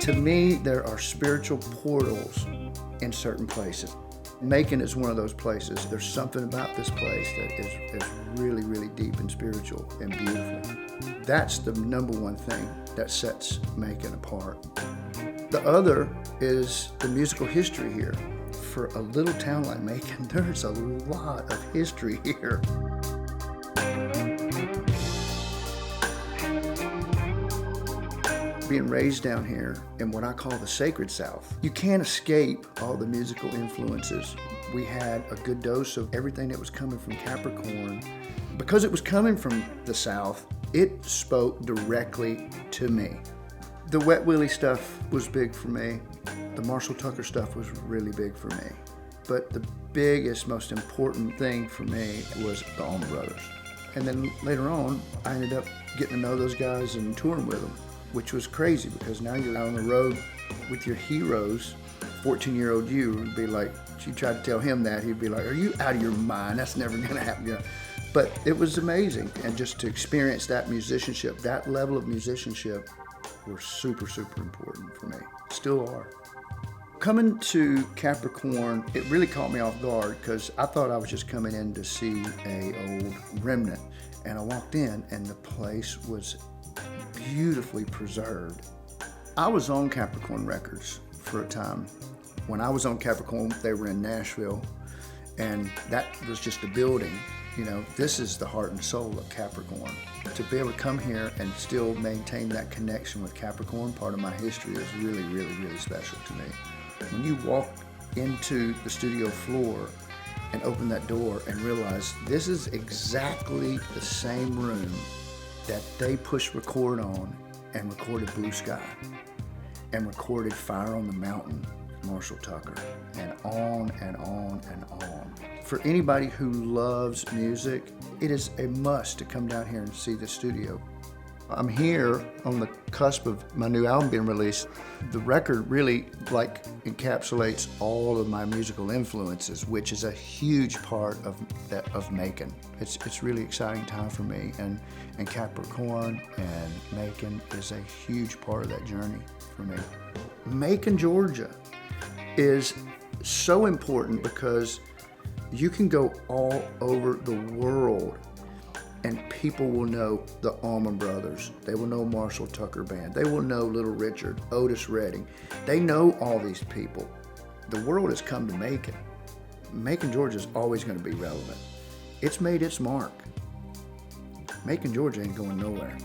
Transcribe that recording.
To me, there are spiritual portals in certain places. Macon is one of those places. There's something about this place that is really, really deep and spiritual and beautiful. That's the number one thing that sets Macon apart. The other is the musical history here. For a little town like Macon, there's a lot of history here. Being raised down here in what I call the sacred South, you can't escape all the musical influences. We had a good dose of everything that was coming from Capricorn. Because it was coming from the South, it spoke directly to me. The wet willy stuff was big for me. The Marshall Tucker stuff was really big for me. But the biggest, most important thing for me was the Allman Brothers. And then later on, I ended up getting to know those guys and touring with them, which was crazy because now you're out on the road with your heroes. 14-year-old you would be like, she tried to tell him that, he'd be like, are you out of your mind? That's never gonna happen. You know? But it was amazing. And just to experience that musicianship, that level of musicianship were super, super important for me. Still are. Coming to Capricorn, it really caught me off guard because I thought I was just coming in to see a old remnant. And I walked in and the place was beautifully preserved. I was on Capricorn Records for a time. When I was on Capricorn, they were in Nashville, and that was just a building. You know, this is the heart and soul of Capricorn. To be able to come here and still maintain that connection with Capricorn, part of my history, is really, really, really special to me. When you walk into the studio floor and open that door and realize this is exactly the same room that they pushed record on and recorded Blue Sky and recorded Fire on the Mountain, Marshall Tucker, and on and on and on. For anybody who loves music, it is a must to come down here and see the studio. I'm here on the cusp of my new album being released. The record really encapsulates all of my musical influences, which is a huge part of Macon. It's really exciting time for me, and Capricorn and Macon is a huge part of that journey for me. Macon, Georgia is so important because you can go all over the world and people will know the Allman Brothers. They will know Marshall Tucker Band. They will know Little Richard, Otis Redding. They know all these people. The world has come to Macon. Macon, Georgia is always going to be relevant. It's made its mark. Macon, Georgia ain't going nowhere.